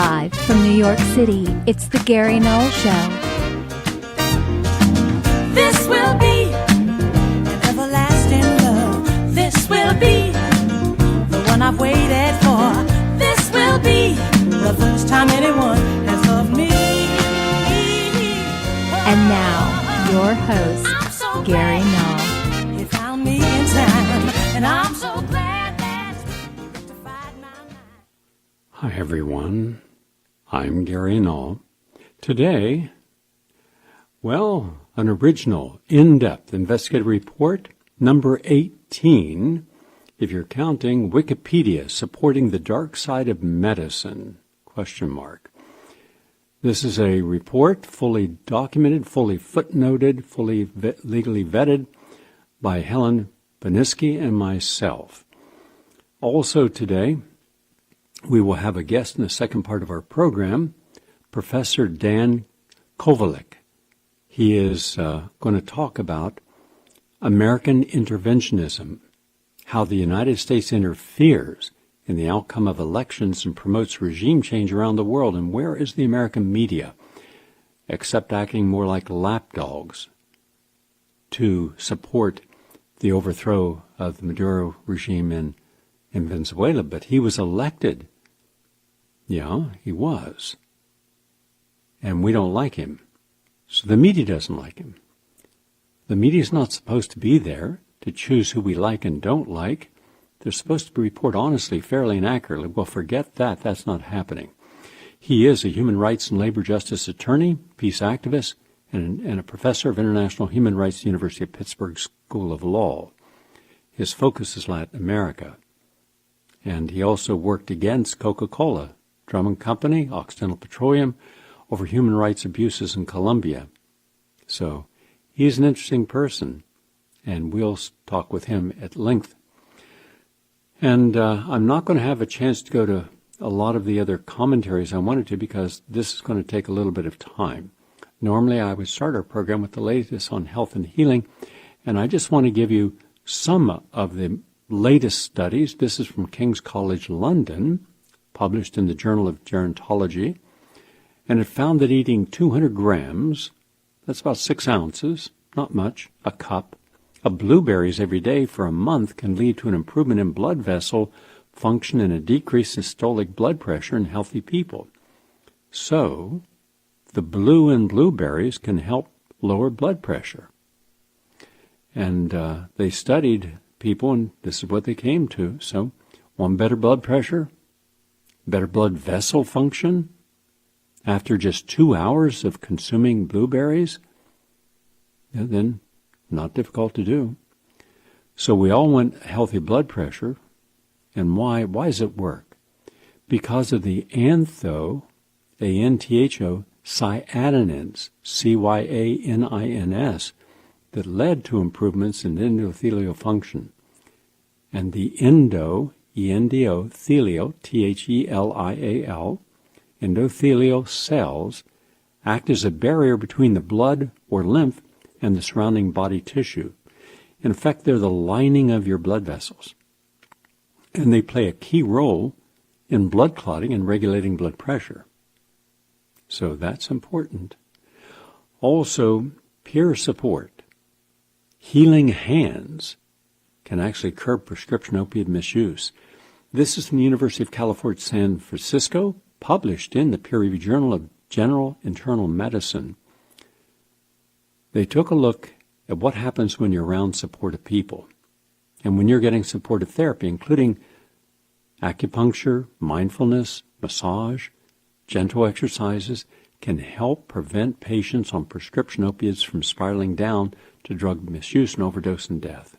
Live from New York City, it's the Gary Null Show. This will be an everlasting love. This will be the one I've waited for. This will be the first time anyone has loved me. And now, your host, so Gary Null. He found me in time, and I'm so glad that he rectified my mind. Hi everyone, I'm Gary Null. Today, well, an original, in-depth investigative report, number 18, if you're counting Wikipedia supporting the dark side of medicine, ? This is a report fully documented, fully footnoted, fully legally vetted by Helen Boniski and myself. Also today, we will have a guest in the second part of our program, Professor Dan Kovalik. He is going to talk about American interventionism, how the United States interferes in the outcome of elections and promotes regime change around the world, and where is the American media, except acting more like lapdogs to support the overthrow of the Maduro regime in Venezuela. But he was elected. Yeah, he was. And we don't like him. So the media doesn't like him. The media is not supposed to be there to choose who we like and don't like. They're supposed to report honestly, fairly, and accurately. Well, forget that. That's not happening. He is a human rights and labor justice attorney, peace activist, and a professor of international human rights at the University of Pittsburgh School of Law. His focus is Latin America. And he also worked against Coca Cola, Drummond Company, Occiental Petroleum, over human rights abuses in Colombia. So he's an interesting person, and we'll talk with him at length. And I'm not going to have a chance to go to a lot of the other commentaries I wanted to, because this is going to take a little bit of time. Normally I would start our program with the latest on health and healing, and I just want to give you some of the latest studies. This is from King's College London, published in the Journal of Gerontology, and it found that eating 200 grams, that's about 6 ounces, not much, a cup, of blueberries every day for a month can lead to an improvement in blood vessel function and a decrease in systolic blood pressure in healthy people. So, the blue in blueberries can help lower blood pressure. And they studied people, and this is what they came to. So, want better blood pressure, better blood vessel function after just 2 hours of consuming blueberries? Then not difficult to do. So we all want healthy blood pressure. And why? Why does it work? Because of the antho, A-N-T-H-O, cyaninins, C-Y-A-N-I-N-S, that led to improvements in endothelial function. And the endo, E-N-D-O, thelio, T-H-E-L-I-A-L, endothelial cells act as a barrier between the blood or lymph and the surrounding body tissue. In effect, they're the lining of your blood vessels. And they play a key role in blood clotting and regulating blood pressure. So that's important. Also, peer support. Healing hands can actually curb prescription opiate misuse. This is from the University of California, San Francisco, published in the peer-reviewed Journal of General Internal Medicine. They took a look at what happens when you're around supportive people and when you're getting supportive therapy, including acupuncture, mindfulness, massage, gentle exercises, can help prevent patients on prescription opiates from spiraling down to drug misuse and overdose and death.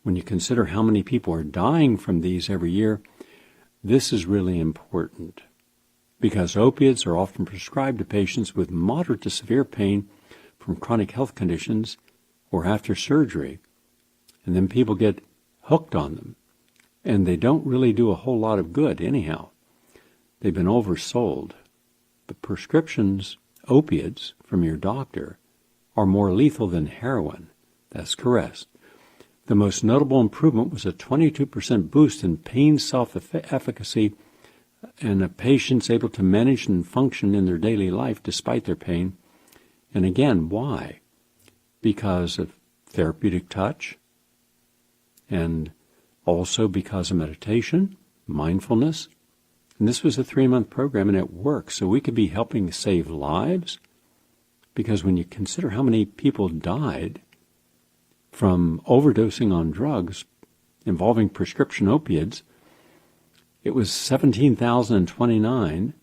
When you consider how many people are dying from these every year, this is really important, because opiates are often prescribed to patients with moderate to severe pain from chronic health conditions or after surgery, and then people get hooked on them, and they don't really do a whole lot of good anyhow. They've been oversold. But prescriptions, opiates from your doctor, are more lethal than heroin. That's correct. The most notable improvement was a 22% boost in pain self-efficacy and a patient's able to manage and function in their daily life despite their pain. And again, why? Because of therapeutic touch, and also because of meditation, mindfulness. And this was a 3-month program, and it works. So we could be helping save lives, because when you consider how many people died from overdosing on drugs involving prescription opiates, it was 17,029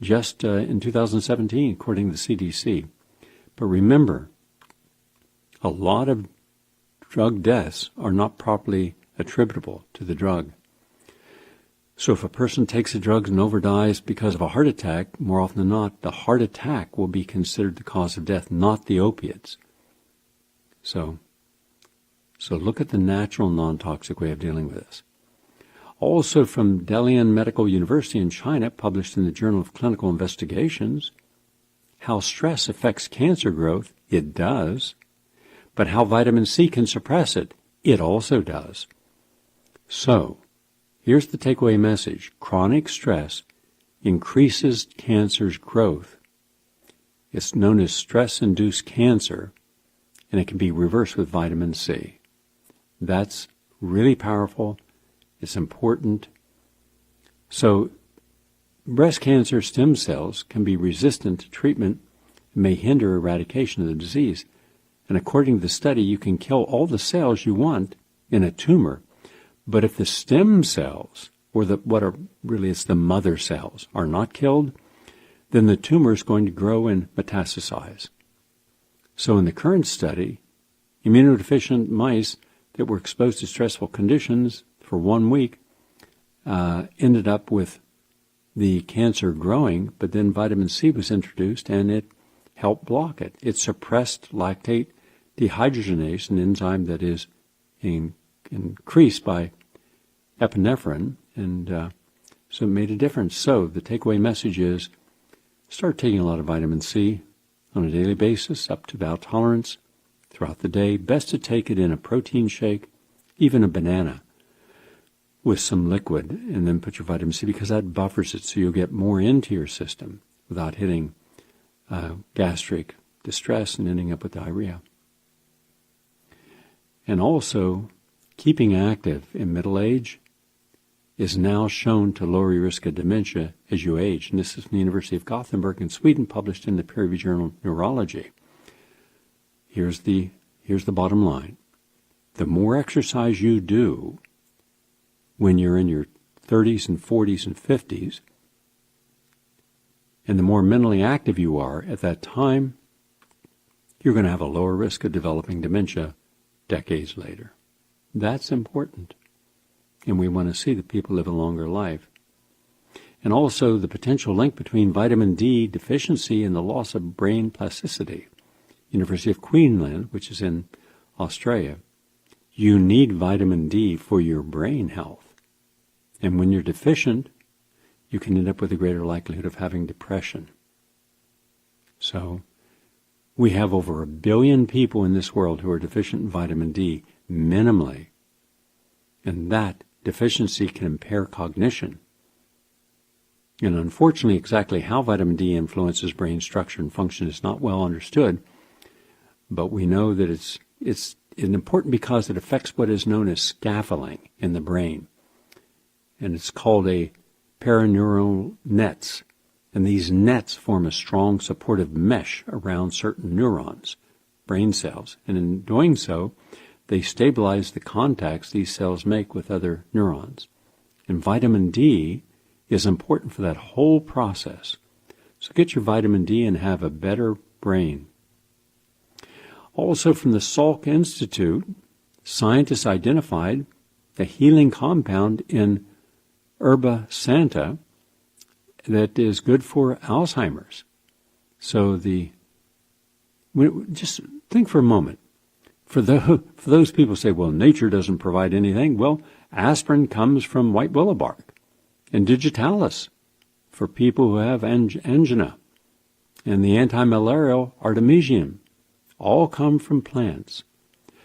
just in 2017, according to the CDC. But remember, a lot of drug deaths are not properly attributable to the drug. So if a person takes the drugs and overdies because of a heart attack, more often than not, the heart attack will be considered the cause of death, not the opiates. So look at the natural, non-toxic way of dealing with this. Also from Dalian Medical University in China, published in the Journal of Clinical Investigations, how stress affects cancer growth, it does. But how vitamin C can suppress it, it also does. So, here's the takeaway message. Chronic stress increases cancer's growth. It's known as stress-induced cancer, and it can be reversed with vitamin C. That's really powerful. It's important. So, breast cancer stem cells can be resistant to treatment and may hinder eradication of the disease. And according to the study, you can kill all the cells you want in a tumor. But if the stem cells, or it's the mother cells, are not killed, then the tumor is going to grow and metastasize. So in the current study, immunodeficient mice that were exposed to stressful conditions for 1 week ended up with the cancer growing, but then vitamin C was introduced and it helped block it. It suppressed lactate dehydrogenase, an enzyme that is increased by epinephrine, and so it made a difference. So the takeaway message is start taking a lot of vitamin C on a daily basis, up to bowel tolerance throughout the day. Best to take it in a protein shake, even a banana, with some liquid, and then put your vitamin C, because that buffers it so you'll get more into your system without hitting gastric distress and ending up with diarrhea. And also, keeping active in middle age is now shown to lower your risk of dementia as you age. And this is from the University of Gothenburg in Sweden, published in the peer-reviewed journal Neurology. Here's the bottom line. The more exercise you do when you're in your 30s and 40s and 50s, and the more mentally active you are at that time, you're going to have a lower risk of developing dementia decades later. That's important. And we want to see that people live a longer life. And also the potential link between vitamin D deficiency and the loss of brain plasticity. University of Queensland, which is in Australia, you need vitamin D for your brain health. And when you're deficient, you can end up with a greater likelihood of having depression. So, we have over 1 billion people in this world who are deficient in vitamin D, minimally. And that deficiency can impair cognition. And unfortunately, exactly how vitamin D influences brain structure and function is not well understood, but we know that it's important because it affects what is known as scaffolding in the brain. And it's called a perineural nets. And these nets form a strong supportive mesh around certain neurons, brain cells. And in doing so, they stabilize the contacts these cells make with other neurons. And vitamin D is important for that whole process. So get your vitamin D and have a better brain. Also from the Salk Institute, scientists identified a healing compound in Herba Santa that is good for Alzheimer's. So just think for a moment. For those people who say, well, nature doesn't provide anything. Well, aspirin comes from white willow bark, and digitalis for people who have angina, and the anti-malarial artemisium all come from plants.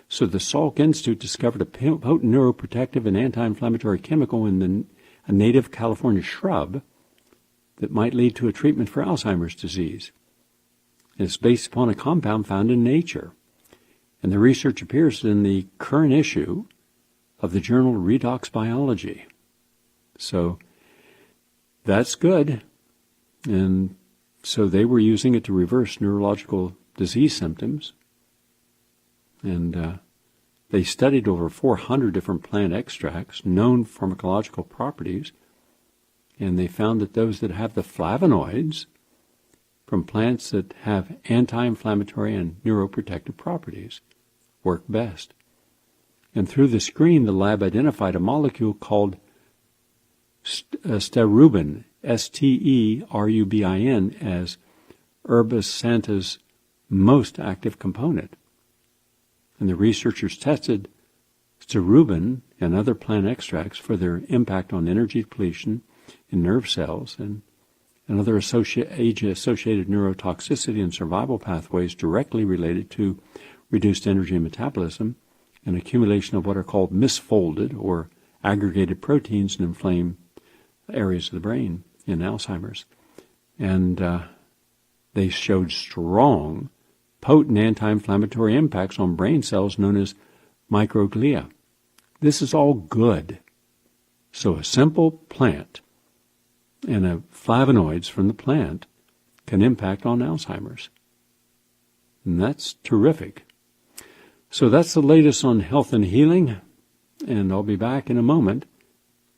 So the Salk Institute discovered a potent neuroprotective and anti-inflammatory chemical in a native California shrub that might lead to a treatment for Alzheimer's disease. It's based upon a compound found in nature. And the research appears in the current issue of the journal Redox Biology. So that's good. And so they were using it to reverse neurological disease symptoms. And they studied over 400 different plant extracts, known pharmacological properties, and they found that those that have the flavonoids from plants that have anti-inflammatory and neuroprotective properties work best. And through the screen, the lab identified a molecule called sterubin, S-T-E-R-U-B-I-N, as Herbasanta's most active component. And the researchers tested sterubin and other plant extracts for their impact on energy depletion in nerve cells and other age-associated neurotoxicity and survival pathways directly related to reduced energy and metabolism and accumulation of what are called misfolded or aggregated proteins in inflamed areas of the brain in Alzheimer's. And they showed strong, potent anti-inflammatory impacts on brain cells known as microglia. This is all good. So a simple plant and flavonoids from the plant can impact on Alzheimer's. And that's terrific. So that's the latest on health and healing, and I'll be back in a moment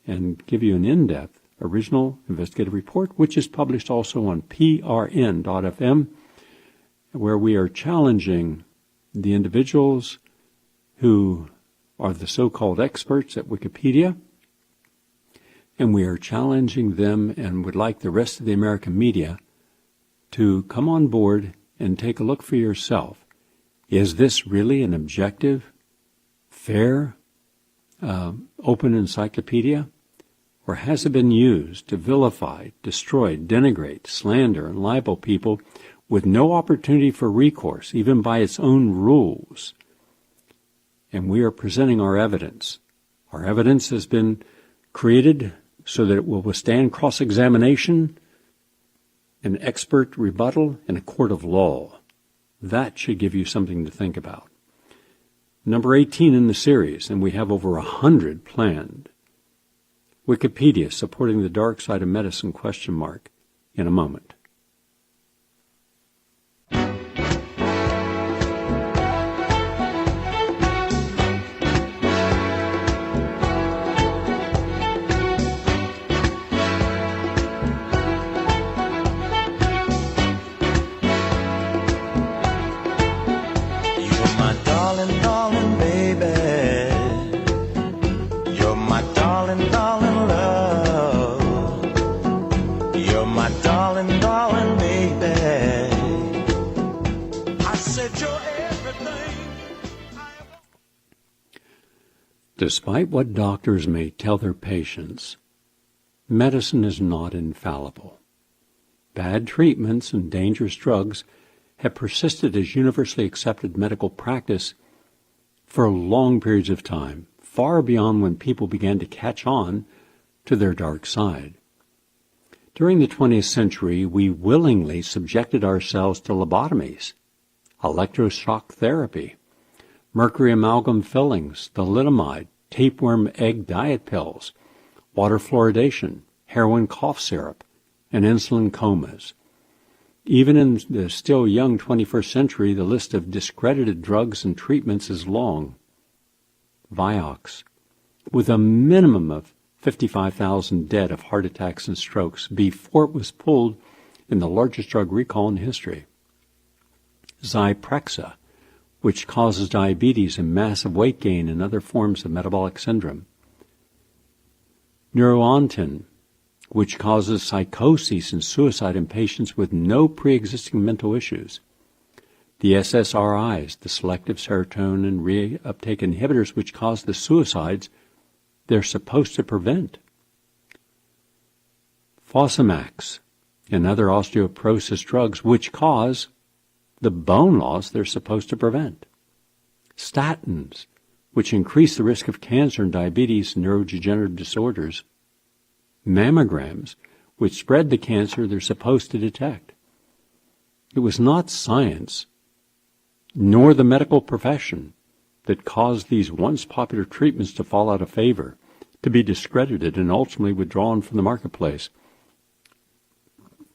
and give you an in-depth original investigative report, which is published also on prn.fm, where we are challenging the individuals who are the so-called experts at Wikipedia, and we are challenging them and would like the rest of the American media to come on board and take a look for yourself. Is this really an objective, fair, open encyclopedia? Or has it been used to vilify, destroy, denigrate, slander, and libel people with no opportunity for recourse, even by its own rules? And we are presenting our evidence. Our evidence has been created so that it will withstand cross-examination, an expert rebuttal, and a court of law. That should give you something to think about. Number 18 in the series, and we have over 100 planned. Wikipedia supporting the dark side of medicine, ? In a moment. Despite what doctors may tell their patients, medicine is not infallible. Bad treatments and dangerous drugs have persisted as universally accepted medical practice for long periods of time, far beyond when people began to catch on to their dark side. During the 20th century, we willingly subjected ourselves to lobotomies, electroshock therapy, mercury amalgam fillings, thalidomide, tapeworm egg diet pills, water fluoridation, heroin cough syrup, and insulin comas. Even in the still young 21st century, the list of discredited drugs and treatments is long. Vioxx, with a minimum of 55,000 dead of heart attacks and strokes before it was pulled in the largest drug recall in history. Zyprexa, which causes diabetes and massive weight gain and other forms of metabolic syndrome. Neurontin, which causes psychosis and suicide in patients with no pre-existing mental issues. The SSRIs, the selective serotonin reuptake inhibitors, which cause the suicides they're supposed to prevent. Fosamax and other osteoporosis drugs, which cause the bone loss they're supposed to prevent. Statins, which increase the risk of cancer and diabetes and neurodegenerative disorders. Mammograms, which spread the cancer they're supposed to detect. It was not science, nor the medical profession, that caused these once popular treatments to fall out of favor, to be discredited and ultimately withdrawn from the marketplace.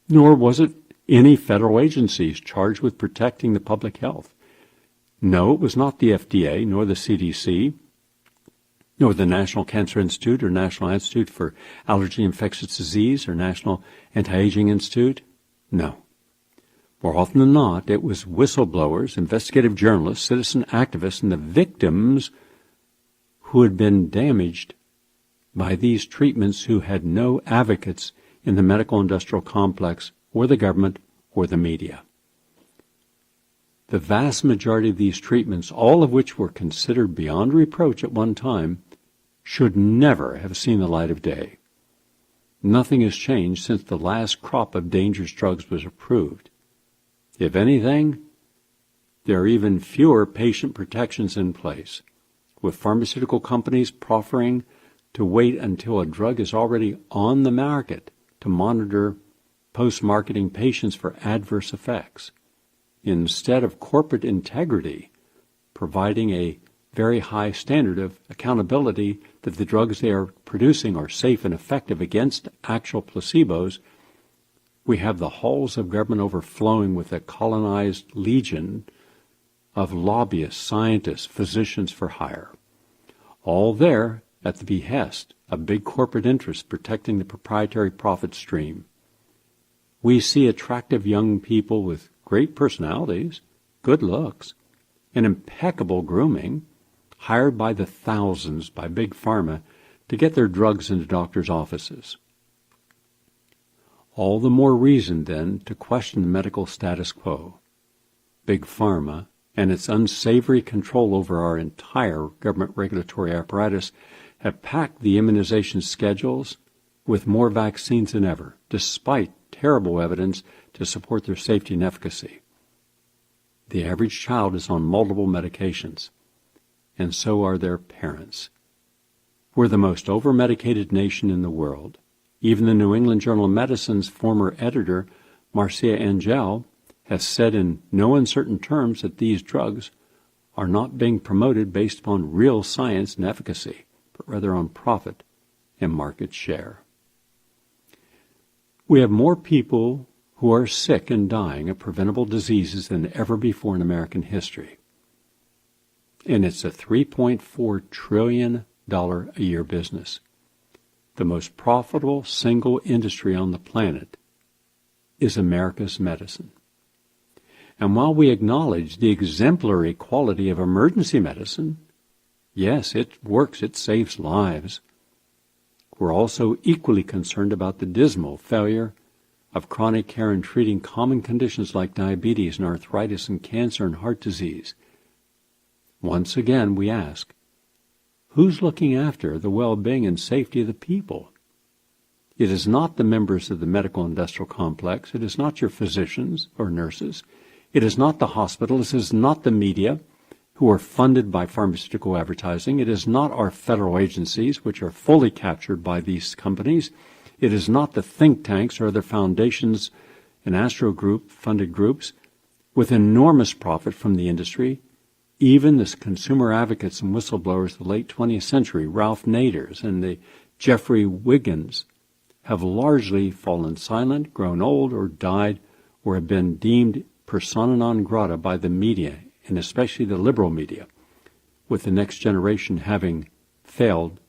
Nor was it any federal agencies charged with protecting the public health. No, it was not the FDA, nor the CDC, nor the National Cancer Institute or National Institute for Allergy and Infectious Disease or National Anti-Aging Institute. No. More often than not, it was whistleblowers, investigative journalists, citizen activists, and the victims who had been damaged by these treatments who had no advocates in the medical industrial complex or the government or the media. The vast majority of these treatments, all of which were considered beyond reproach at one time, should never have seen the light of day. Nothing has changed since the last crop of dangerous drugs was approved. If anything, there are even fewer patient protections in place, with pharmaceutical companies proffering to wait until a drug is already on the market to monitor post-marketing patients for adverse effects, instead of corporate integrity providing a very high standard of accountability that the drugs they are producing are safe and effective against actual placebos. We have the halls of government overflowing with a colonized legion of lobbyists, scientists, physicians for hire, all there at the behest of big corporate interests protecting the proprietary profit stream. We see attractive young people with great personalities, good looks, and impeccable grooming hired by the thousands by Big Pharma to get their drugs into doctors' offices. All the more reason, then, to question the medical status quo. Big Pharma and its unsavory control over our entire government regulatory apparatus have packed the immunization schedules with more vaccines than ever, despite terrible evidence to support their safety and efficacy. The average child is on multiple medications, and so are their parents. We're the most over-medicated nation in the world. Even the New England Journal of Medicine's former editor, Marcia Angel, has said in no uncertain terms that these drugs are not being promoted based upon real science and efficacy, but rather on profit and market share. We have more people who are sick and dying of preventable diseases than ever before in American history. And it's a $3.4 trillion a year business. The most profitable single industry on the planet is America's medicine. And while we acknowledge the exemplary quality of emergency medicine, yes, it works, it saves lives, we're also equally concerned about the dismal failure of chronic care in treating common conditions like diabetes and arthritis and cancer and heart disease. Once again, we ask, who's looking after the well-being and safety of the people? It is not the members of the medical industrial complex. It is not your physicians or nurses. It is not the hospitals. It is not the media who are funded by pharmaceutical advertising. It is not our federal agencies, which are fully captured by these companies. It is not the think tanks or other foundations and Astro Group funded groups with enormous profit from the industry. Even the consumer advocates and whistleblowers of the late 20th century, Ralph Naders and the Jeffrey Wiggins, have largely fallen silent, grown old, or died, or have been deemed persona non grata by the media, and especially the liberal media, with the next generation having failed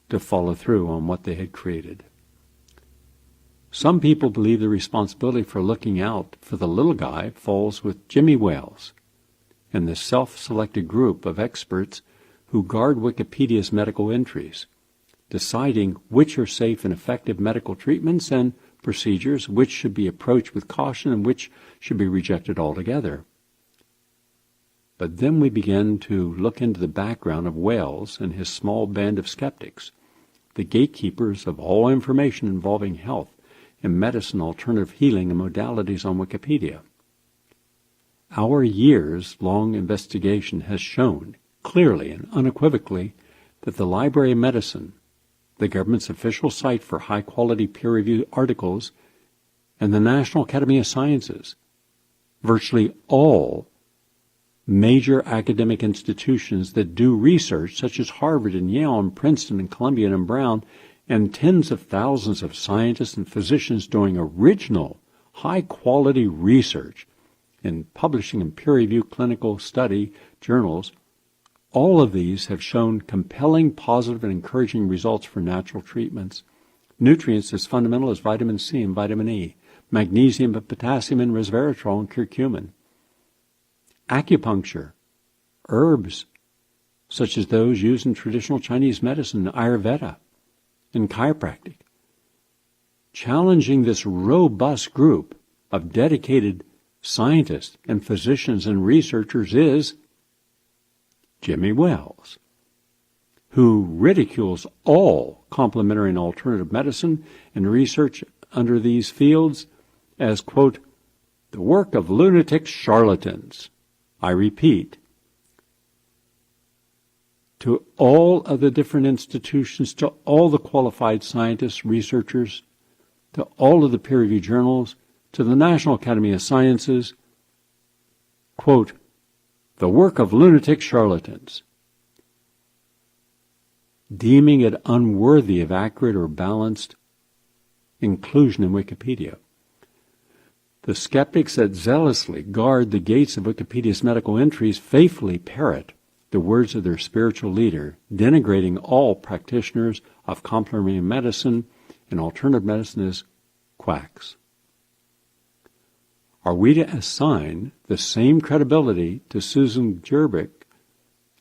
to follow through on what they had created. Some people believe the responsibility for looking out for the little guy falls with Jimmy Wales and the self-selected group of experts who guard Wikipedia's medical entries, deciding which are safe and effective medical treatments and procedures, which should be approached with caution and which should be rejected altogether. But then we begin to look into the background of Wales and his small band of skeptics, the gatekeepers of all information involving health and medicine, alternative healing, and modalities on Wikipedia. Our years-long investigation has shown clearly and unequivocally that the Library of Medicine the government's official site for high-quality peer-reviewed articles, and the National Academy of Sciences. Virtually all major academic institutions that do research, such as Harvard and Yale and Princeton and Colombia and Brown, and tens of thousands of scientists and physicians doing original, high-quality research in publishing in peer-reviewed clinical study journals, all of these have shown compelling, positive, and encouraging results for natural treatments. Nutrients as fundamental as vitamin C and vitamin E, magnesium and potassium and resveratrol and curcumin. Acupuncture, herbs, such as those used in traditional Chinese medicine, Ayurveda, and chiropractic. Challenging this robust group of dedicated scientists and physicians and researchers is Jimmy Wells, who ridicules all complementary and alternative medicine and research under these fields as, quote, the work of lunatic charlatans. I repeat, to all of the different institutions, to all the qualified scientists, researchers, to all of the peer-reviewed journals, to the National Academy of Sciences, quote, the work of lunatic charlatans, deeming it unworthy of accurate or balanced inclusion in Wikipedia. The skeptics that zealously guard the gates of Wikipedia's medical entries faithfully parrot the words of their spiritual leader, denigrating all practitioners of complementary medicine and alternative medicine as quacks. Are we to assign the same credibility to Susan Gerbic,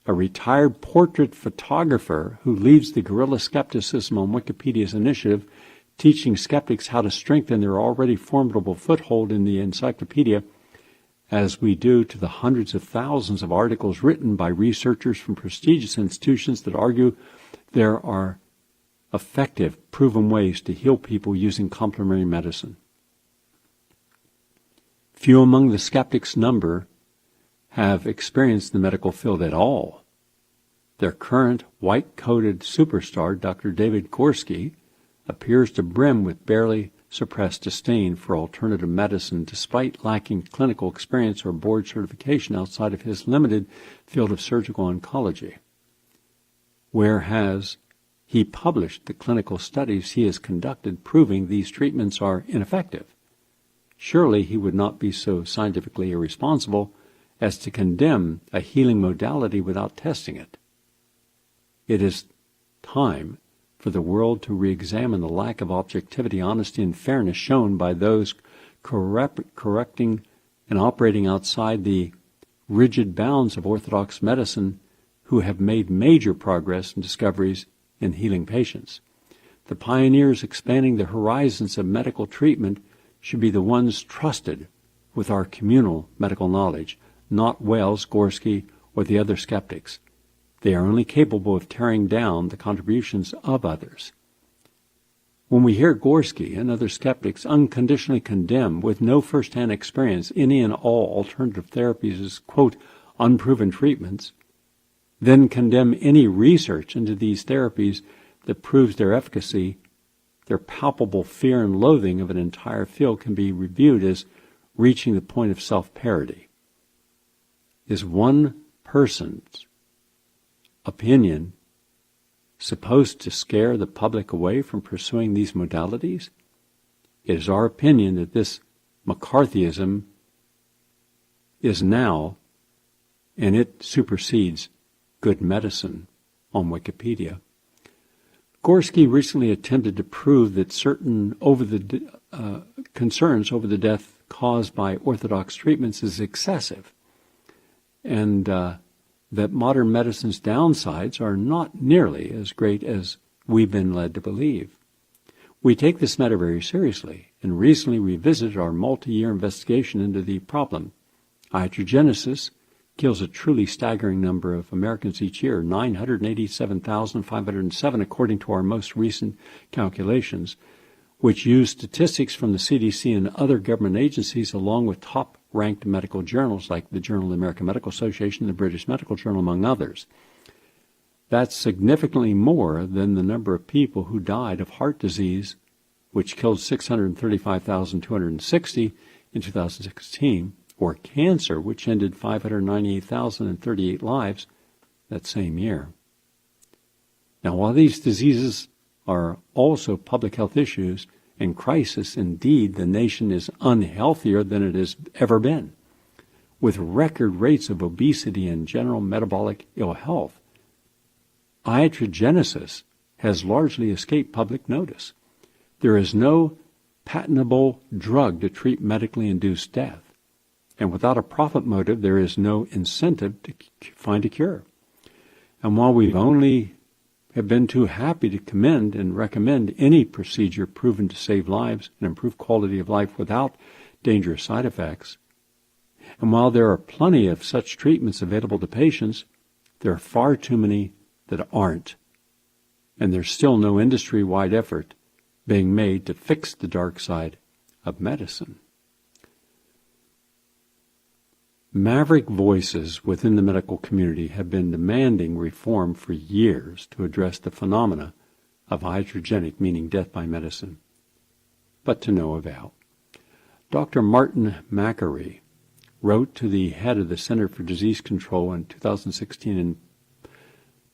a retired portrait photographer who leads the guerrilla skepticism on Wikipedia's initiative, teaching skeptics how to strengthen their already formidable foothold in the encyclopedia, as we do to the hundreds of thousands of articles written by researchers from prestigious institutions that argue there are effective, proven ways to heal people using complementary medicine? Few among the skeptics' number have experienced the medical field at all. Their current white-coated superstar, Dr. David Gorski, appears to brim with barely suppressed disdain for alternative medicine despite lacking clinical experience or board certification outside of his limited field of surgical oncology. Where has he published the clinical studies he has conducted proving these treatments are ineffective? Surely he would not be so scientifically irresponsible as to condemn a healing modality without testing it. It is time for the world to re-examine the lack of objectivity, honesty, and fairness shown by those correcting and operating outside the rigid bounds of orthodox medicine who have made major progress and discoveries in healing patients. The pioneers expanding the horizons of medical treatment should be the ones trusted with our communal medical knowledge, not Wells, Gorski, or the other skeptics. They are only capable of tearing down the contributions of others. When we hear Gorski and other skeptics unconditionally condemn, with no first-hand experience, any and all alternative therapies as, quote, unproven treatments, then condemn any research into these therapies that proves their efficacy, their palpable fear and loathing of an entire field can be reviewed as reaching the point of self-parody. Is one person's opinion supposed to scare the public away from pursuing these modalities? It is our opinion that this McCarthyism is now, and it supersedes good medicine on Wikipedia. Gorski recently attempted to prove that certain concerns over the death caused by orthodox treatments is excessive, and that modern medicine's downsides are not nearly as great as we've been led to believe. We take this matter very seriously and recently revisited our multi-year investigation into the problem. Iatrogenesis kills a truly staggering number of Americans each year, 987,507 according to our most recent calculations, which use statistics from the CDC and other government agencies along with top-ranked medical journals like the Journal of the American Medical Association and the British Medical Journal, among others. That's significantly more than the number of people who died of heart disease, which killed 635,260 in 2016, or cancer, which ended 598,038 lives that same year. Now, while these diseases are also public health issues and crisis, indeed, the nation is unhealthier than it has ever been, with record rates of obesity and general metabolic ill health. Iatrogenesis has largely escaped public notice. There is no patentable drug to treat medically induced death, and without a profit motive, there is no incentive to find a cure. And while we've only have been too happy to commend and recommend any procedure proven to save lives and improve quality of life without dangerous side effects, and while there are plenty of such treatments available to patients, there are far too many that aren't, and there's still no industry-wide effort being made to fix the dark side of medicine. Maverick voices within the medical community have been demanding reform for years to address the phenomena of iatrogenic, meaning death by medicine, but to no avail. Dr. Martin Macari wrote to the head of the Center for Disease Control in 2016 and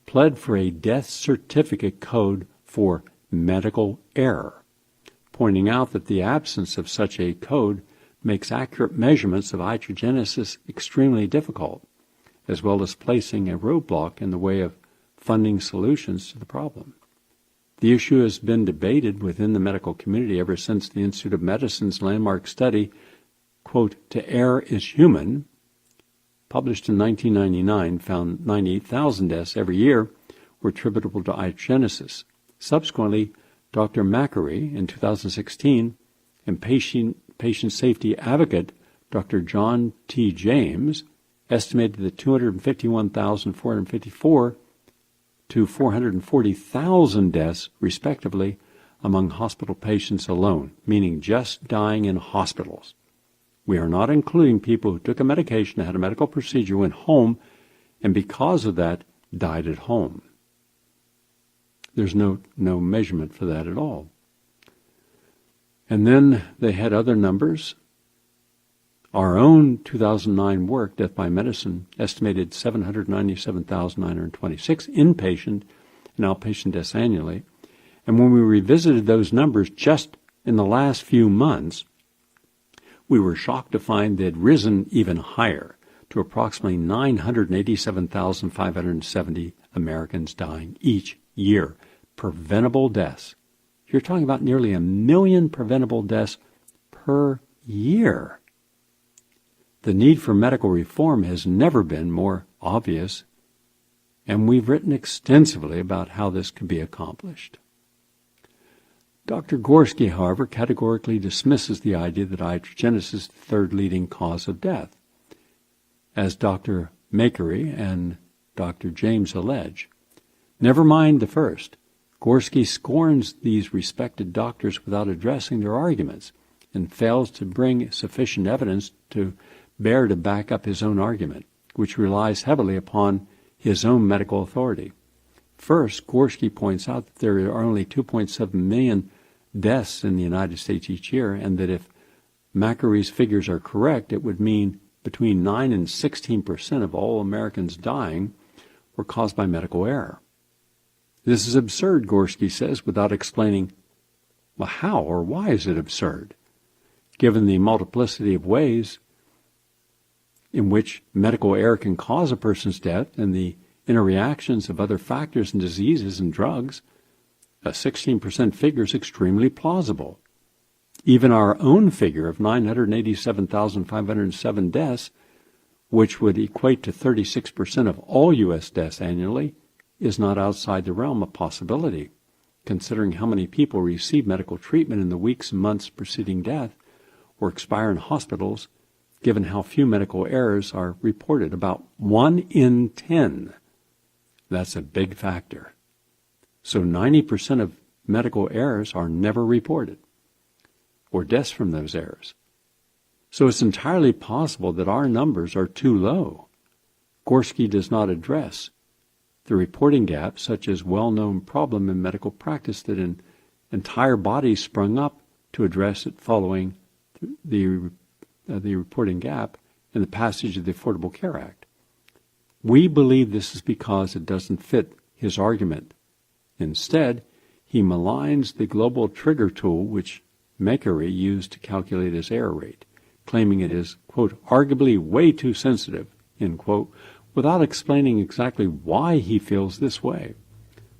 pled for a death certificate code for medical error, pointing out that the absence of such a code makes accurate measurements of iatrogenesis extremely difficult, as well as placing a roadblock in the way of funding solutions to the problem. The issue has been debated within the medical community ever since the Institute of Medicine's landmark study, quote, "To Err is Human," published in 1999, found 98,000 deaths every year were attributable to iatrogenesis. Subsequently, Dr. Macari, in 2016, and patient safety advocate Dr. John T. James estimated that 251,454 to 440,000 deaths, respectively, among hospital patients alone, meaning just dying in hospitals. We are not including people who took a medication, had a medical procedure, went home, and because of that, died at home. There's no measurement for that at all. And then they had other numbers. Our own 2009 work, Death by Medicine, estimated 797,926 inpatient and outpatient deaths annually. And when we revisited those numbers just in the last few months, we were shocked to find they had risen even higher to approximately 987,570 Americans dying each year. Preventable deaths. You're talking about nearly 1 million preventable deaths per year. The need for medical reform has never been more obvious, and we've written extensively about how this can be accomplished. Dr. Gorski, however, categorically dismisses the idea that iatrogenesis is the third leading cause of death, as Dr. Macari and Dr. James allege. Never mind the first. Gorski scorns these respected doctors without addressing their arguments and fails to bring sufficient evidence to bear to back up his own argument, which relies heavily upon his own medical authority. First, Gorski points out that there are only 2.7 million deaths in the United States each year, and that if Macari's figures are correct, it would mean between 9 and 16% of all Americans dying were caused by medical error. This is absurd, Gorski says, without explaining, well, how or why is it absurd, given the multiplicity of ways in which medical error can cause a person's death and the interreactions of other factors and diseases and drugs. A 16% figure is extremely plausible. Even our own figure of 987,507 deaths, which would equate to 36% of all U.S. deaths annually, is not outside the realm of possibility, considering how many people receive medical treatment in the weeks and months preceding death or expire in hospitals, given how few medical errors are reported, about 1 in 10. That's a big factor. So 90% of medical errors are never reported, or deaths from those errors. So it's entirely possible that our numbers are too low. Gorski does not address the reporting gap, such as well-known problem in medical practice that an entire body sprung up to address it following the reporting gap in the passage of the Affordable Care Act. We believe this is because it doesn't fit his argument. Instead, he maligns the global trigger tool which Makery used to calculate his error rate, claiming it is, quote, arguably way too sensitive, end quote, without explaining exactly why he feels this way.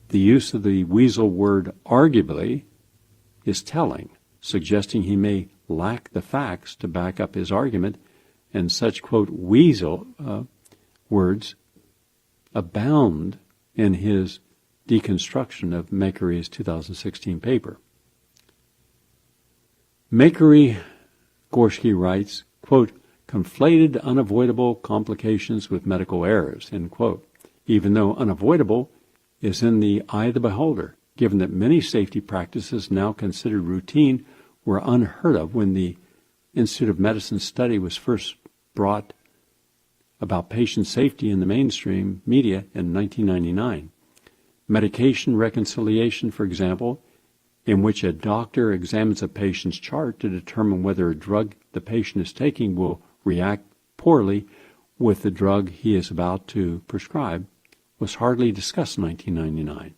The use of the weasel word arguably is telling, suggesting he may lack the facts to back up his argument, and such, quote, weasel words abound in his deconstruction of Makery's 2016 paper. Makery, Gorski writes, quote, conflated unavoidable complications with medical errors, end quote, even though unavoidable is in the eye of the beholder, given that many safety practices now considered routine were unheard of when the Institute of Medicine study was first brought about patient safety in the mainstream media in 1999. Medication reconciliation, for example, in which a doctor examines a patient's chart to determine whether a drug the patient is taking will react poorly with the drug he is about to prescribe, was hardly discussed in 1999.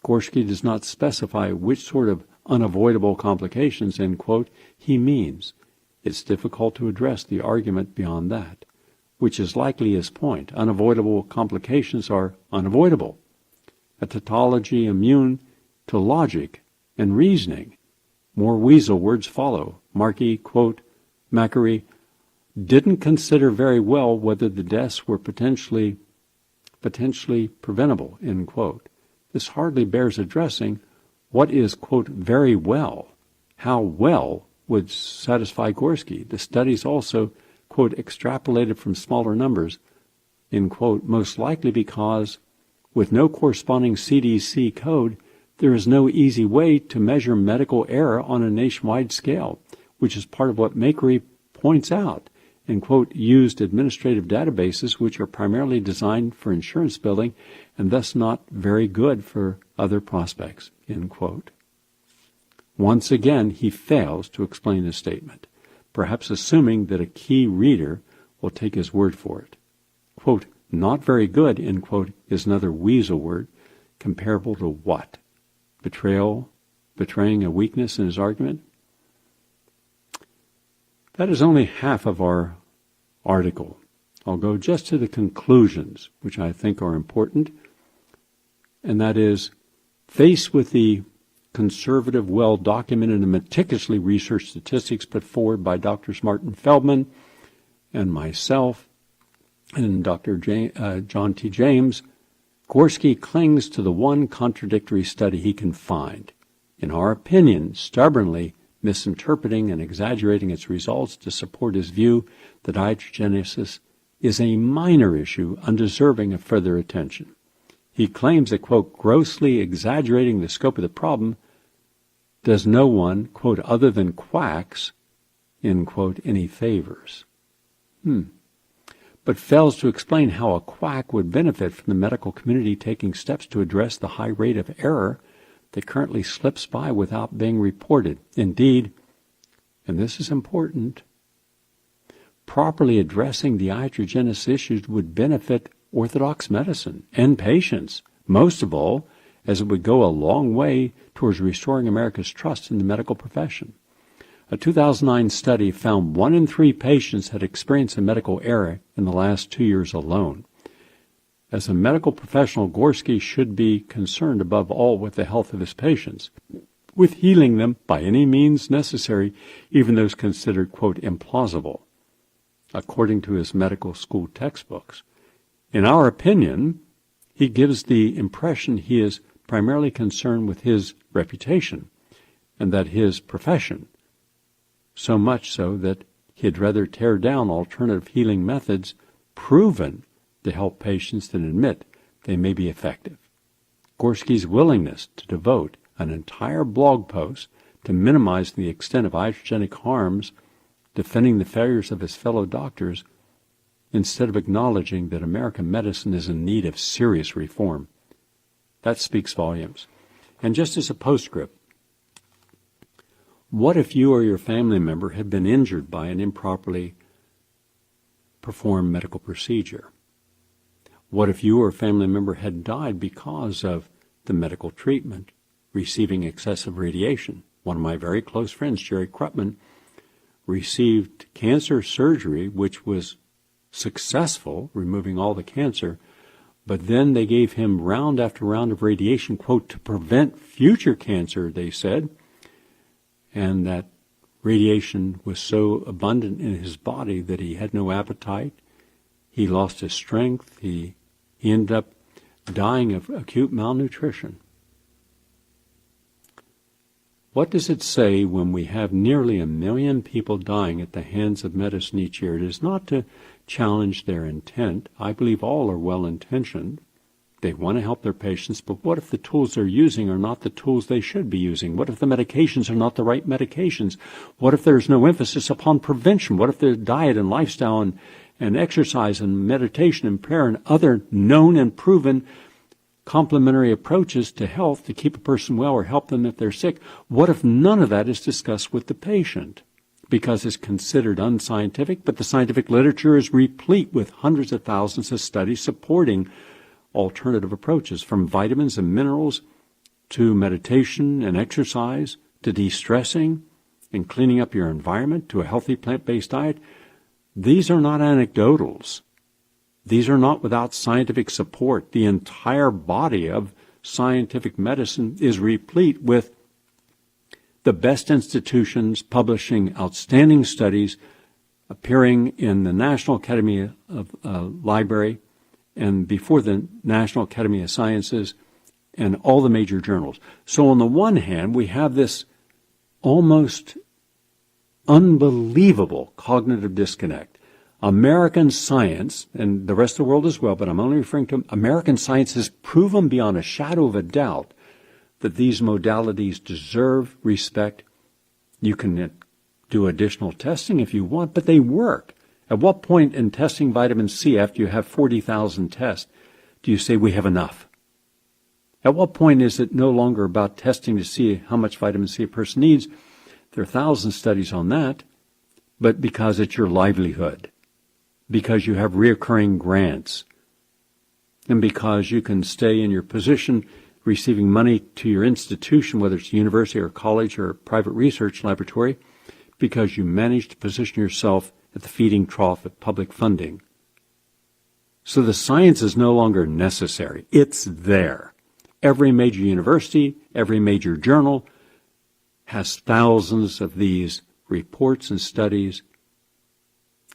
Gorski does not specify which sort of unavoidable complications, end quote, he means. It's difficult to address the argument beyond that, which is likely his point. Unavoidable complications are unavoidable. A tautology immune to logic and reasoning. More weasel words follow. Markey, quote, Makery didn't consider very well whether the deaths were potentially preventable, end quote. This hardly bears addressing what is, quote, very well. How well would satisfy Gorski. The studies also, quote, extrapolated from smaller numbers, end quote, most likely because with no corresponding CDC code, there is no easy way to measure medical error on a nationwide scale, which is part of what Makery points out, and, quote, used administrative databases which are primarily designed for insurance billing and thus not very good for other prospects, end quote. Once again, he fails to explain his statement, perhaps assuming that a key reader will take his word for it. Quote, not very good, end quote, is another weasel word, comparable to what? Betraying a weakness in his argument? That is only half of our article. I'll go just to the conclusions, which I think are important, and that is, faced with the conservative, well-documented, and meticulously researched statistics put forward by Drs. Martin Feldman and myself and Dr. John T. James, Gorski clings to the one contradictory study he can find, in our opinion, stubbornly misinterpreting and exaggerating its results to support his view that iatrogenesis is a minor issue undeserving of further attention. He claims that, quote, grossly exaggerating the scope of the problem does no one, quote, other than quacks, end quote, any favors. But fails to explain how a quack would benefit from the medical community taking steps to address the high rate of error that currently slips by without being reported. Indeed, and this is important, properly addressing the iatrogenesis issues would benefit orthodox medicine and patients, most of all, as it would go a long way towards restoring America's trust in the medical profession. A 2009 study found 1 in 3 patients had experienced a medical error in the last 2 years alone. As a medical professional, Gorski should be concerned above all with the health of his patients, with healing them by any means necessary, even those considered, quote, implausible, according to his medical school textbooks. In our opinion, he gives the impression he is primarily concerned with his reputation and that his profession, so much so that he'd rather tear down alternative healing methods proven to help patients than admit they may be effective. Gorski's willingness to devote an entire blog post to minimize the extent of iatrogenic harms, defending the failures of his fellow doctors, instead of acknowledging that American medicine is in need of serious reform. That speaks volumes. And just as a postscript, what if you or your family member had been injured by an improperly performed medical procedure? What if you or a family member had died because of the medical treatment, receiving excessive radiation? One of my very close friends, Jerry Krupman, received cancer surgery, which was successful, removing all the cancer, but then they gave him round after round of radiation, quote, to prevent future cancer, they said, and that radiation was so abundant in his body that he had no appetite, he lost his strength, he ended up dying of acute malnutrition. What does it say when we have nearly 1 million people dying at the hands of medicine each year? It is not to challenge their intent. I believe all are well-intentioned. They want to help their patients, but what if the tools they're using are not the tools they should be using? What if the medications are not the right medications? What if there's no emphasis upon prevention? What if their diet and lifestyle and exercise and meditation and prayer and other known and proven complementary approaches to health to keep a person well or help them if they're sick? What if none of that is discussed with the patient? Because it's considered unscientific, but the scientific literature is replete with hundreds of thousands of studies supporting alternative approaches, from vitamins and minerals to meditation and exercise to de-stressing and cleaning up your environment to a healthy plant-based diet. These are not anecdotals. These are not without scientific support. The entire body of scientific medicine is replete with the best institutions publishing outstanding studies, appearing in the National Academy of Library and before the National Academy of Sciences and all the major journals. So on the one hand, we have this almost unbelievable cognitive disconnect. American science, and the rest of the world as well, but I'm only referring to American science, has proven beyond a shadow of a doubt that these modalities deserve respect. You can do additional testing if you want, but they work. At what point in testing vitamin C, after you have 40,000 tests, do you say we have enough? At what point is it no longer about testing to see how much vitamin C a person needs? There are 1,000 studies on that, but because it's your livelihood, because you have reoccurring grants, and because you can stay in your position receiving money to your institution, whether it's a university or college or a private research laboratory, because you manage to position yourself at the feeding trough of public funding. So the science is no longer necessary. It's there. Every major university, every major journal has thousands of these reports and studies.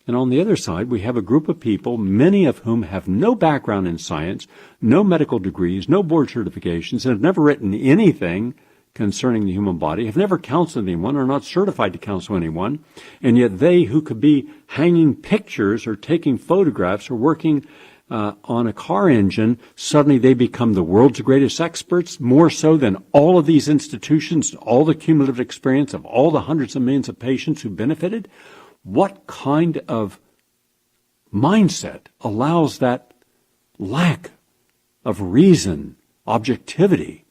And on the other side, we have a group of people, many of whom have no background in science, no medical degrees, no board certifications, and have never written anything concerning the human body, have never counseled anyone, are not certified to counsel anyone, and yet they who could be hanging pictures or taking photographs or working on a car engine, suddenly they become the world's greatest experts, more so than all of these institutions, all the cumulative experience of all the hundreds of millions of patients who benefited. What kind of mindset allows that lack of reason, objectivity?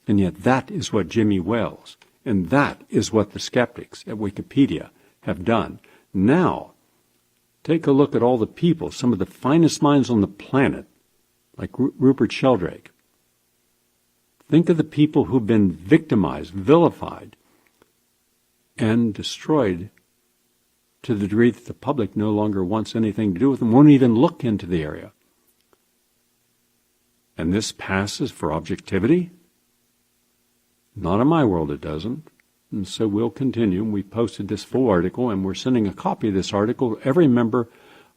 And yet that is what Jimmy Wales, and that is what the skeptics at Wikipedia have done. Now, take a look at all the people, some of the finest minds on the planet, like Rupert Sheldrake. Think of the people who've been victimized, vilified, and destroyed to the degree that the public no longer wants anything to do with them, won't even look into the area. And this passes for objectivity? Not in my world it doesn't. And so we'll continue. We posted this full article, and we're sending a copy of this article to every member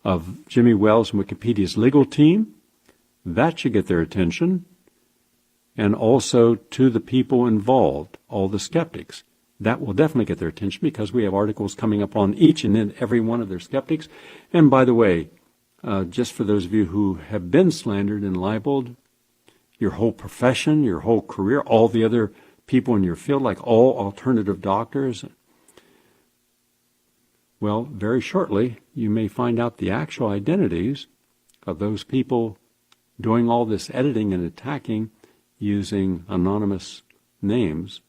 of Jimmy Wales and Wikipedia's legal team. That should get their attention. And also to the people involved, all the skeptics. That will definitely get their attention because we have articles coming up on each and every one of their skeptics. And by the way, just for those of you who have been slandered and libeled, your whole profession, your whole career, all the other people in your field, like all alternative doctors, Well, very shortly, you may find out the actual identities of those people doing all this editing and attacking using anonymous names.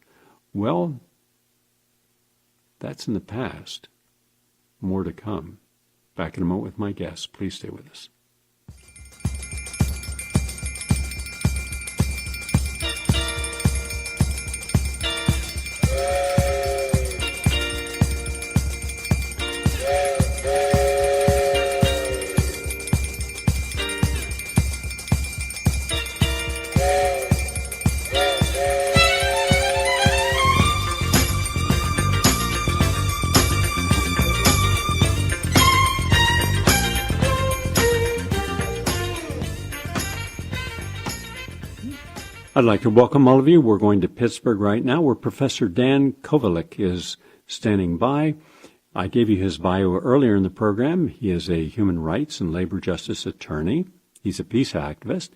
Well, that's in the past. More to come. Back in a moment with my guests. Please stay with us. I'd like to welcome all of you. We're going to Pittsburgh right now, where Professor Dan Kovalik is standing by. I gave you his bio earlier in the program. He is a human rights and labor justice attorney. He's a peace activist,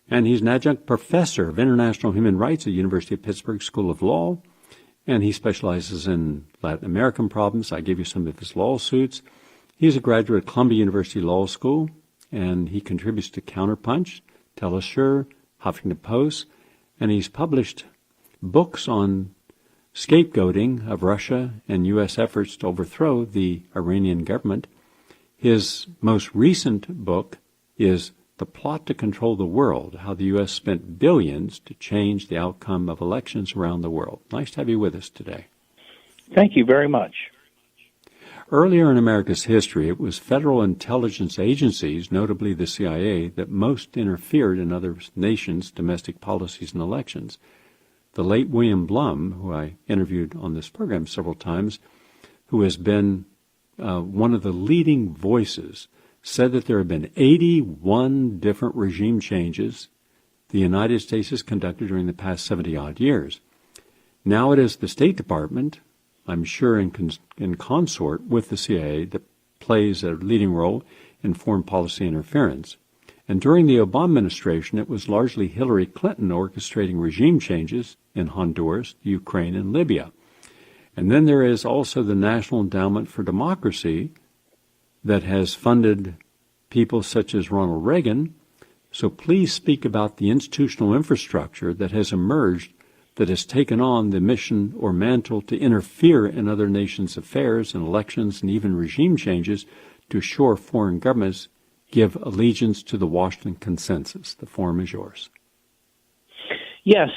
and he's an adjunct professor of international human rights at the University of Pittsburgh School of Law, and he specializes in Latin American problems. I gave you some of his lawsuits. He's a graduate of Columbia University Law School, and he contributes to Counterpunch, TeleSur, Huffington Post, and he's published books on scapegoating of Russia and U.S. efforts to overthrow the Iranian government. His most recent book is The Plot to Control the World, How the U.S. Spent Billions to Change the Outcome of Elections Around the World. Nice to have you with us today. Thank you very much. Earlier in America's history, it was federal intelligence agencies, notably the CIA, that most interfered in other nations' domestic policies and elections. The late William Blum, who I interviewed on this program several times, who has been one of the leading voices, said that there have been 81 different regime changes the United States has conducted during the past 70-odd years. Now it is the State Department, I'm sure in consort with the CIA, that plays a leading role in foreign policy interference. And during the Obama administration, it was largely Hillary Clinton orchestrating regime changes in Honduras, Ukraine, and Libya. And then there is also the National Endowment for Democracy that has funded people such as Ronald Reagan. So please speak about the institutional infrastructure that has emerged that has taken on the mission or mantle to interfere in other nations' affairs and elections and even regime changes to assure foreign governments give allegiance to the Washington Consensus. The forum is yours. Yes,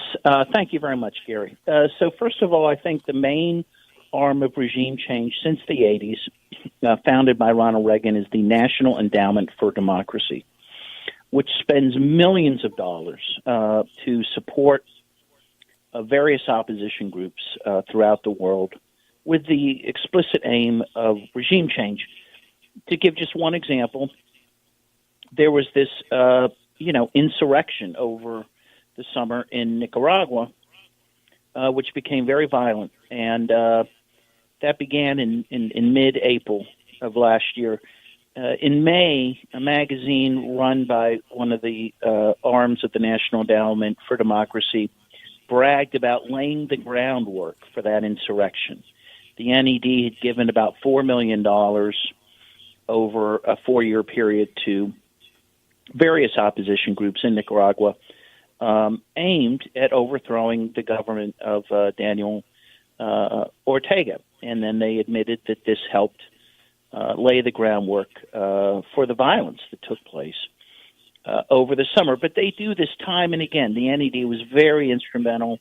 thank you very much, Gary. So first of all, I think the main arm of regime change since the 80s, founded by Ronald Reagan, is the National Endowment for Democracy, which spends millions of dollars to support various opposition groups throughout the world with the explicit aim of regime change. To give just one example, there was this, insurrection over the summer in Nicaragua, which became very violent, and that began in mid-April of last year. In May, a magazine run by one of the arms of the National Endowment for Democracy bragged about laying the groundwork for that insurrection. The NED had given about $4 million over a 4-year period to various opposition groups in Nicaragua, aimed at overthrowing the government of Daniel Ortega. And then they admitted that this helped lay the groundwork for the violence that took place over the summer. But they do this time and again. The NED was very instrumental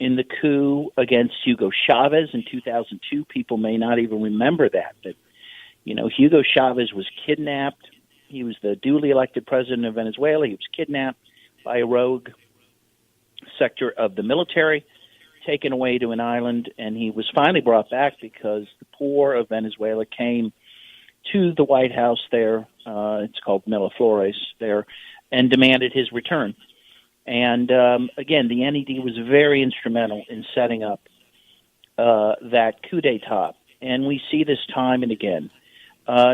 in the coup against Hugo Chavez in 2002. People may not even remember that. But, Hugo Chavez was kidnapped. He was the duly elected president of Venezuela. He was kidnapped by a rogue sector of the military, taken away to an island, and he was finally brought back because the poor of Venezuela came to the White House there, it's called Miraflores there, and demanded his return. And again, the NED was very instrumental in setting up that coup d'etat, and we see this time and again.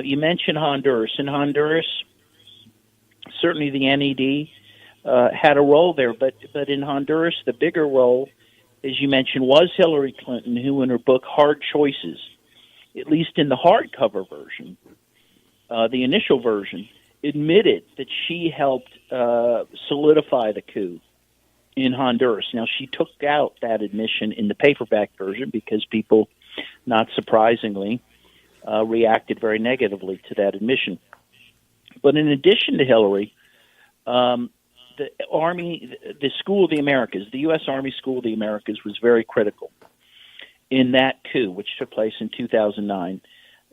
You mentioned Honduras. In Honduras, certainly the NED had a role there, but in Honduras, the bigger role, as you mentioned, was Hillary Clinton, who in her book Hard Choices at least in the hardcover version, the initial version, admitted that she helped solidify the coup in Honduras. Now, she took out that admission in the paperback version because people, not surprisingly, reacted very negatively to that admission. But in addition to Hillary, the Army, the School of the Americas, the U.S. Army School of the Americas was very critical in that coup, which took place in 2009.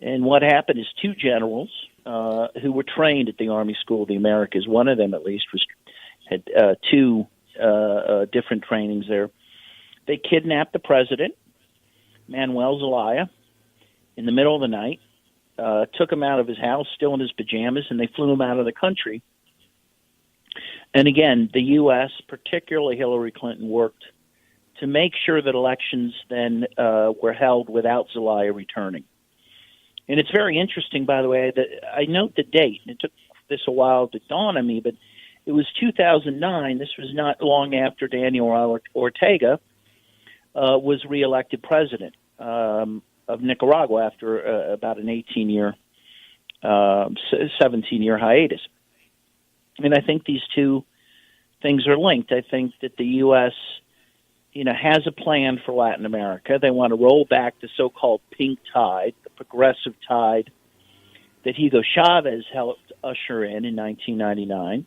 And what happened is two generals who were trained at the Army School of the Americas, one of them at least had two different trainings there. They kidnapped the president, Manuel Zelaya, in the middle of the night, took him out of his house, still in his pajamas, and they flew him out of the country. And again, the U.S., particularly Hillary Clinton, worked to make sure that elections then were held without Zelaya returning. And it's very interesting, by the way, that I note the date. It took this a while to dawn on me, but it was 2009. This was not long after Daniel Ortega was reelected president of Nicaragua after about an 18-year, 17-year hiatus. And I think these two things are linked. I think that the U.S., has a plan for Latin America. They want to roll back the so-called pink tide, the progressive tide that Hugo Chavez helped usher in 1999.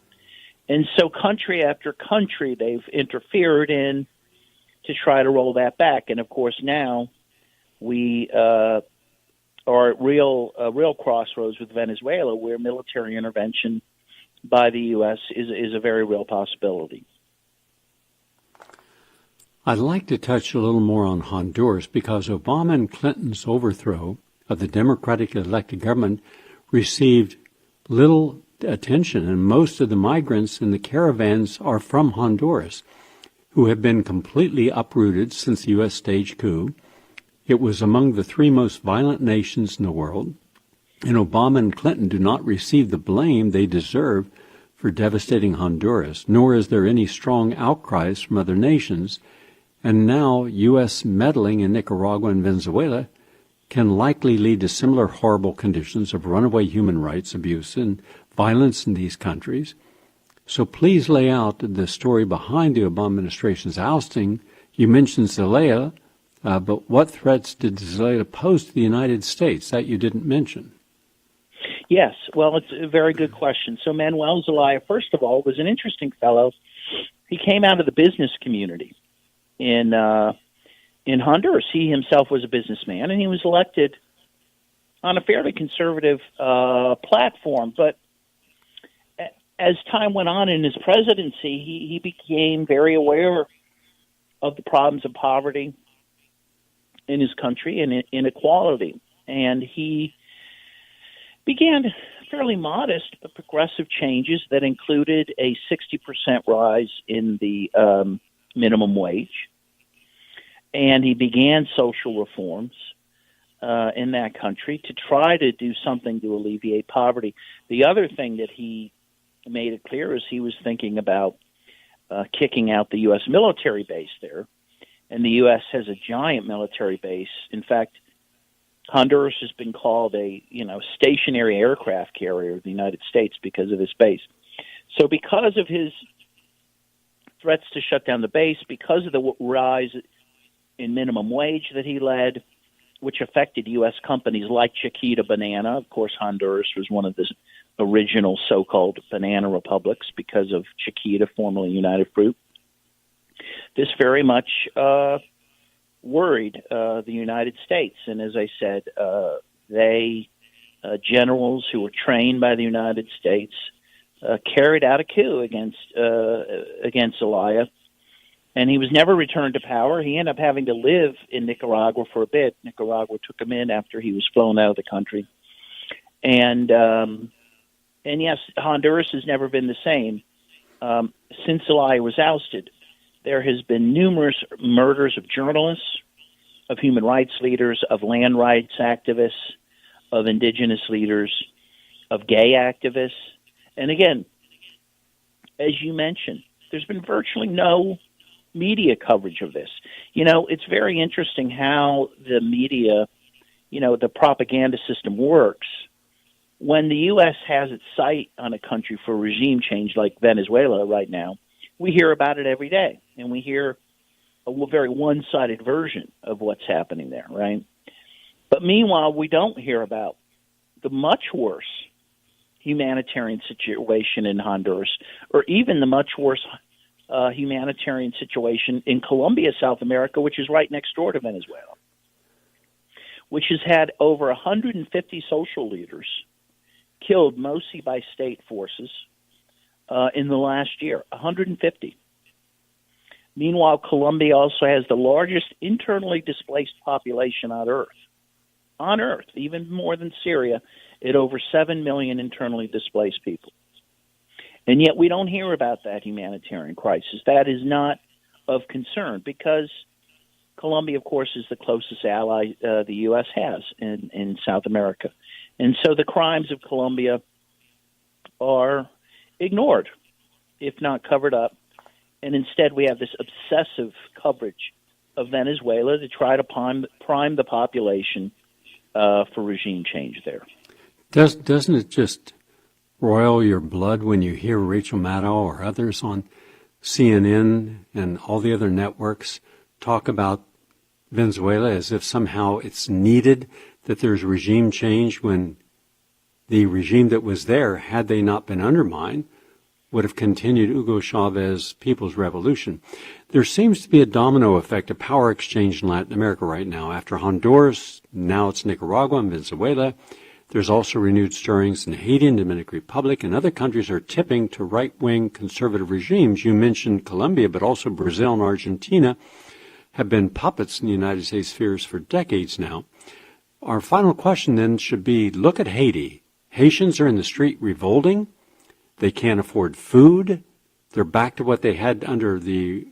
And so country after country they've interfered in to try to roll that back. And, of course, now we are at real crossroads with Venezuela, where military intervention by the U.S. is a very real possibility. I'd like to touch a little more on Honduras because Obama and Clinton's overthrow of the democratically elected government received little attention, and most of the migrants in the caravans are from Honduras, who have been completely uprooted since the U.S. staged coup. It was among the three most violent nations in the world, and Obama and Clinton do not receive the blame they deserve for devastating Honduras, nor is there any strong outcries from other nations. And now U.S. meddling in Nicaragua and Venezuela can likely lead to similar horrible conditions of runaway human rights abuse and violence in these countries. So please lay out the story behind the Obama administration's ousting. You mentioned Zelaya, but what threats did Zelaya pose to the United States that you didn't mention? Yes, well, it's a very good question. So Manuel Zelaya, first of all, was an interesting fellow. He came out of the business community in Honduras. He himself was a businessman, and he was elected on a fairly conservative platform. But as time went on in his presidency, he became very aware of the problems of poverty in his country and inequality. And he began fairly modest but progressive changes that included a 60% rise in the minimum wage. And he began social reforms in that country to try to do something to alleviate poverty. The other thing that he made it clear is he was thinking about kicking out the U.S. military base there. And the U.S. has a giant military base. In fact, Honduras has been called a stationary aircraft carrier of the United States because of this base. So because of his threats to shut down the base, because of the rise in minimum wage that he led, which affected U.S. companies like Chiquita Banana. Of course, Honduras was one of the original so-called banana republics because of Chiquita, formerly United Fruit. This very much worried the United States. And as I said, generals who were trained by the United States carried out a coup against Zelaya. And he was never returned to power. He ended up having to live in Nicaragua for a bit. Nicaragua took him in after he was flown out of the country. And yes, Honduras has never been the same. Since Zelaya was ousted, there has been numerous murders of journalists, of human rights leaders, of land rights activists, of indigenous leaders, of gay activists. And again, as you mentioned, there's been virtually no media coverage of this. It's very interesting how the media, the propaganda system works. When the U.S. has its sight on a country for regime change like Venezuela right now, we hear about it every day, and we hear a very one-sided version of what's happening there, right? But meanwhile, we don't hear about the much worse humanitarian situation in Honduras, or even the much worse humanitarian situation in Colombia, South America, which is right next door to Venezuela, which has had over 150 social leaders killed, mostly by state forces, in the last year, 150. Meanwhile, Colombia also has the largest internally displaced population on Earth, even more than Syria, at over 7 million internally displaced people. And yet we don't hear about that humanitarian crisis. That is not of concern because Colombia, of course, is the closest ally the U.S. has in South America. And so the crimes of Colombia are ignored, if not covered up. And instead we have this obsessive coverage of Venezuela to try to prime the population for regime change there. Doesn't it just roil your blood when you hear Rachel Maddow or others on CNN and all the other networks talk about Venezuela as if somehow it's needed that there's regime change when the regime that was there, had they not been undermined, would have continued Hugo Chavez's People's Revolution. There seems to be a domino effect of power exchange in Latin America right now. After Honduras, now it's Nicaragua and Venezuela. There's also renewed stirrings in Haiti and Dominican Republic, and other countries are tipping to right-wing conservative regimes. You mentioned Colombia, but also Brazil and Argentina have been puppets in the United States spheres for decades now. Our final question then should be, look at Haiti. Haitians are in the street revolting. They can't afford food. They're back to what they had under the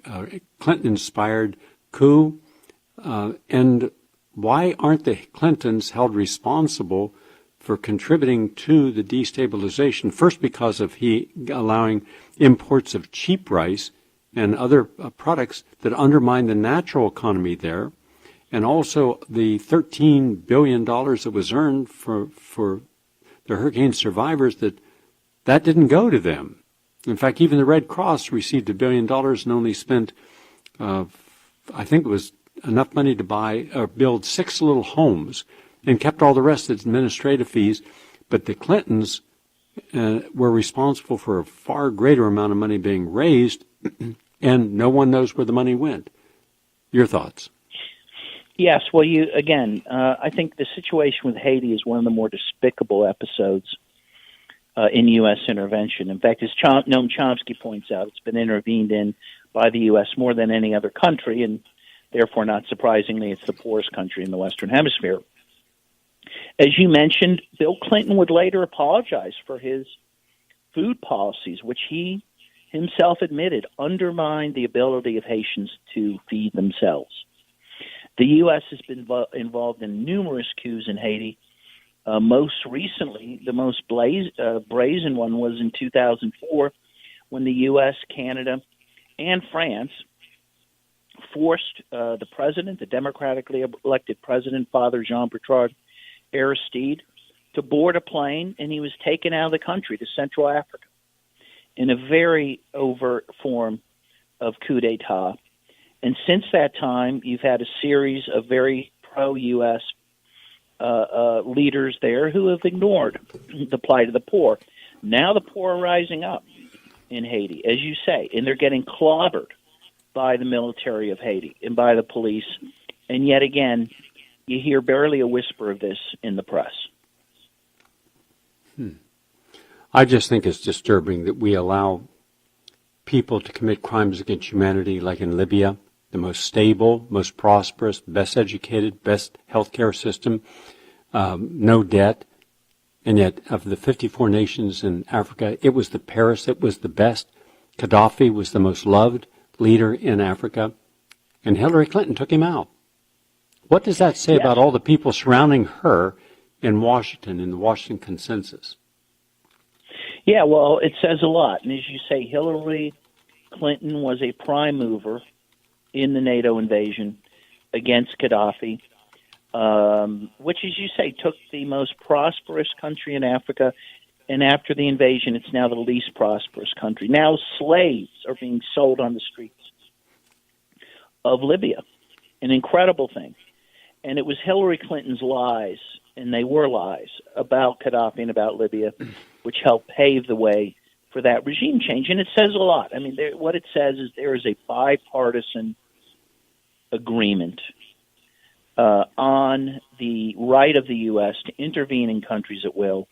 Clinton-inspired coup. And why aren't the Clintons held responsible for contributing to the destabilization? First, because of he allowing imports of cheap rice and other products that undermine the natural economy there, and also the $13 billion that was earned for the hurricane survivors, that didn't go to them. In fact, even the Red Cross received $1 billion and only spent, I think it was enough money to buy or build 6 little homes, and kept all the rest as administrative fees. But the Clintons were responsible for a far greater amount of money being raised, and no one knows where the money went. Your thoughts? Yes, well, I think the situation with Haiti is one of the more despicable episodes in U.S. intervention. In fact, as Noam Chomsky points out, it's been intervened in by the U.S. more than any other country, and therefore, not surprisingly, it's the poorest country in the Western Hemisphere. As you mentioned, Bill Clinton would later apologize for his food policies, which he himself admitted undermined the ability of Haitians to feed themselves. The U.S. has been involved in numerous coups in Haiti. Most recently, the most brazen one was in 2004 when the U.S., Canada, and France forced the president, the democratically elected president, Father Jean-Bertrand Aristide, to board a plane, and he was taken out of the country to Central Africa in a very overt form of coup d'etat. And since that time, you've had a series of very pro-U.S. Leaders there who have ignored the plight of the poor. Now the poor are rising up in Haiti, as you say, and they're getting clobbered by the military of Haiti and by the police. And yet again, you hear barely a whisper of this in the press. I just think it's disturbing that we allow people to commit crimes against humanity, like in Libya, the most stable, most prosperous, best educated, best healthcare system, no debt. And yet, of the 54 nations in Africa, it was Paris that was the best. Gaddafi was the most loved leader in Africa. And Hillary Clinton took him out. What does that say about all the people surrounding her in Washington, in the Washington consensus? Yeah, well, it says a lot. And as you say, Hillary Clinton was a prime mover in the NATO invasion against Gaddafi. which, as you say, took the most prosperous country in Africa, and after the invasion, it's now the least prosperous country. Now slaves are being sold on the streets of Libya, an incredible thing. And it was Hillary Clinton's lies, and they were lies, about Gaddafi and about Libya, which helped pave the way for that regime change. And it says a lot. I mean, what it says is there is a bipartisan agreement on the right of the U.S. to intervene in countries at will,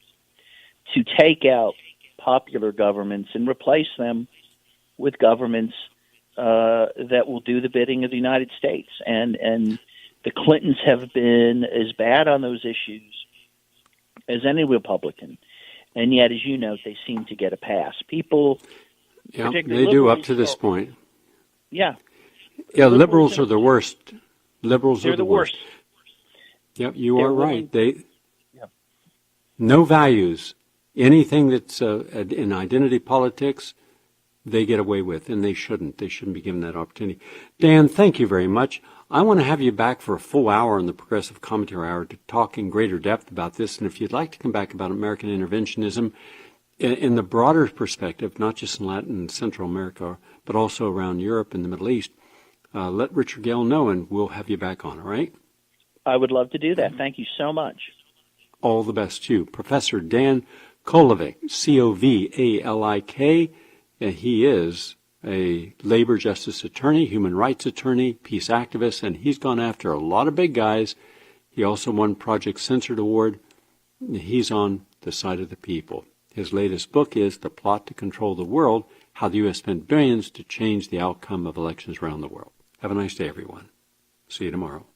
to take out popular governments and replace them with governments that will do the bidding of the United States. And the Clintons have been as bad on those issues as any Republican. And yet, as you note, they seem to get a pass. People... Yeah, they do up to this point. Yeah. Yeah, liberals are the worst. Liberals They're are the worst. Yep, you are right. No values. Anything that's in identity politics, they get away with, and they shouldn't. They shouldn't be given that opportunity. Dan, thank you very much. I want to have you back for a full hour in the Progressive Commentary Hour to talk in greater depth about this. And if you'd like to come back about American interventionism in the broader perspective, not just in Latin and Central America, but also around Europe and the Middle East, let Richard Gale know, and we'll have you back on, all right? I would love to do that. Thank you so much. All the best to you. Professor Dan Kovalik, Covalik. He is a labor justice attorney, human rights attorney, peace activist, and he's gone after a lot of big guys. He also won Project Censored Award. He's on the side of the people. His latest book is The Plot to Control the World, How the U.S. Spent Billions to Change the Outcome of Elections Around the World. Have a nice day, everyone. See you tomorrow.